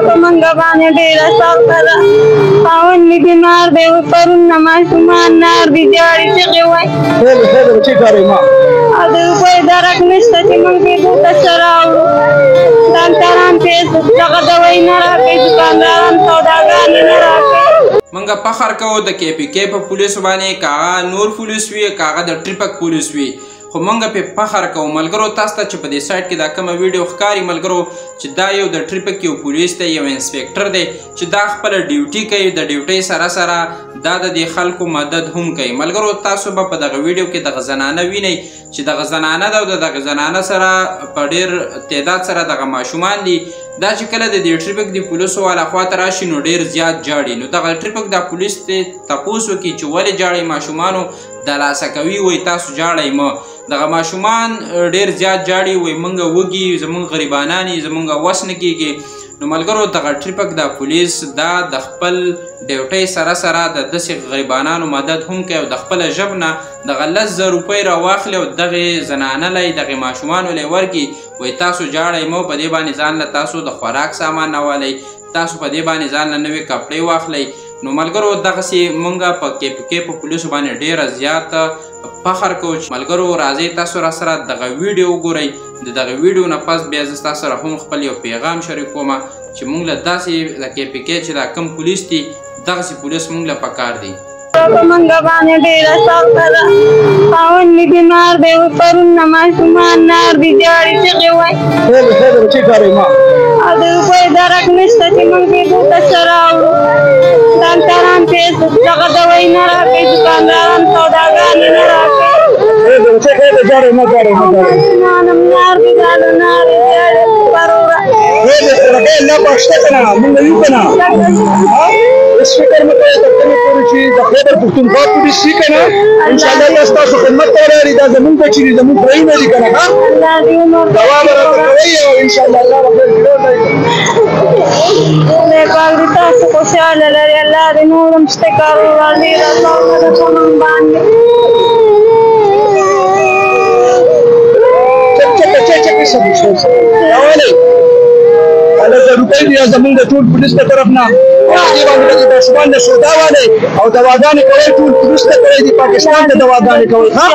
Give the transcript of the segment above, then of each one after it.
په منګه باندې ډېره سخته ده. خاوند مې بیمار دی، پرون ماشومان نار دي جاړي چغې وایي. او د روپیو درک نشته چې موږ دې دلته څه راوړو. ډاکټران دغه دوایي نه راکوي، دوکانداران سوداګان یې نه راکوي. منګه فخر کوو د کې پی کې په پولیسو باندې، که هغه نور پولیس وي که هغه د ټریپک پولیس وي، خو منګه په فخر کوو. ملګرو تاسو ته چې په دې سایټ کې دا کومه ویډیو ښکاري ملګرو چې دا یو د ټریپک یو پولیس دی، یو انسپکټر دی چې دا خپله ډیوټي کوي. د ډیوټۍ سره سره دا د دې خلکو مدد هم کوي. ملګرو تاسو به په دغه ویډیو کې دغه زنانه وینئ چې دغه زنانه ده او د دغه زنانه سره په ډېر تعداد سره دغه ماشومان دي. دا چې کله د دې ټریپک د پولیسو والا خواته راشي نو ډېر زیات جاړي. نو دغه ټریپک دا پولیس ته تپوس وکړي چې ولې جاړئ ماشومانو، د لاسه کوي وایي تاسو جاړئ مه. دغه ماشومان ډېر زیات جاړي، وایي موږ وږي زموږ غریبانان یې زموږ وس نه کېږي. نو ملګرو دغه ټریپک دا پولیس دا د خپل ډیوټۍ سره سره د داسې غریبانانو مدد هم کوي او د خپله ژب نه دغه 10,000 روپۍ راواخلي او دغې زنانه لی دغې ماشومانو لی ورکړي. وایي تاسو جاړئ مه، په دې باندې ځان له تاسو د خوراک سامان راولئ، تاسو په دې باندې ځان له نوې کپړې واخلئ. نو ملګرو دغسې مونږ په کې پی کې په پولیسو باندې ډېره زیات فخر کوو. ملګرو راځئ تاسو را سره دغه ویډیو وګورئ. د دغه ویډیو نه پس بیا زه ستاسو سره هم خپل یو پیغام شریک کوم چې مونږ له داسې د کې پی کې چې دا کم پولیس دي دغسې پولیس مونږ له پکار دي. په منګه باندې ډېره سخته ده. خاوند مې بیمار دی، پرون ماشومان نار دي جاړي چغې وایي. او د روپیو درک نشته چې موږ دې دلته څه راوړو. ډاکټران دغه دوایي نه راکوي، دوکانداران سوداګان یې نه راکوي. ماشومانم نار دي، داده نار دي جاړي پروره. اس فکر مې کوي تر کومه پورې چې د خیبر پښتونخوا پولیس شي که نه انشاءالله دا ستاسو خدمت ته ولاړې. دا زمونږ ده چې زمونږ خویونه دي که نه ښه دوا به راته کوئ او انشاءالله الله به خیر کړی. خدای پاک دې تاسو خوشحاله لري. الله دې نور هم شته کاروبار ډېره سخته ده په موږ باندې. روپۍ دي زمونږ د ټول پولیس په طرف نه دې باندې د ماشومان نه سودا والئ او دواګانې کوئ. ټول پولیس ته کوئ، د پاکستان ته دواګانې کوئ ښه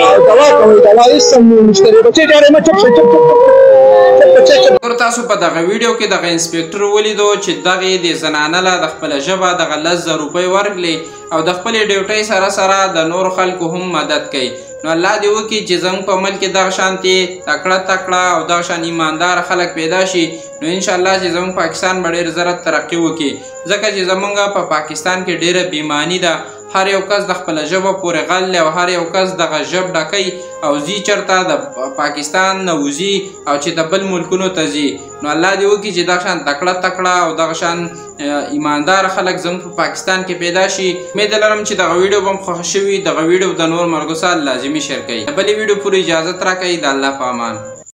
او دوا کوئ. دوا هېڅ هم نشته. بچې جارې مه چپ شئ، چپ چپ تاسو په دغه ویډیو کې دغه انسپکټر ولیدو چې دغې د زنانه له د خپله ژبه دغه 10,000 روپۍ ورکړي او د خپلې ډیوټۍ سره سره د نورو خلکو هم مدد کوي. نو الله دې وکړي چې زموږ په ملک کې دغه شانتې تکړه او دغه شان ایماندار خلک پیدا شي. نو انشاءالله چې زموږ پاکستان به ډېر زر ترقي وکړي، ځکه چې زموږ په پاکستان کې ډېره بیماني ده. هر یو کس د خپله ژبه پورې غل دی او هر یو کس دغه ژب ډکوي او ځي چېرته د پاکستان نه وځي او چې د بل ملکونو ته ځي. نو الله دې وکړي چې دغه شان تکړه او دغه شان ایماندار خلک زموږ په پاکستان کې پیدا شي. امید لرم چې دغه ویډیو به هم خوښه شوي. دغه ویډیو د نور ملګرو سره لازمي شیر کړئ. د بلې ویډیو پورې اجازت راکړئ. د الله په امان.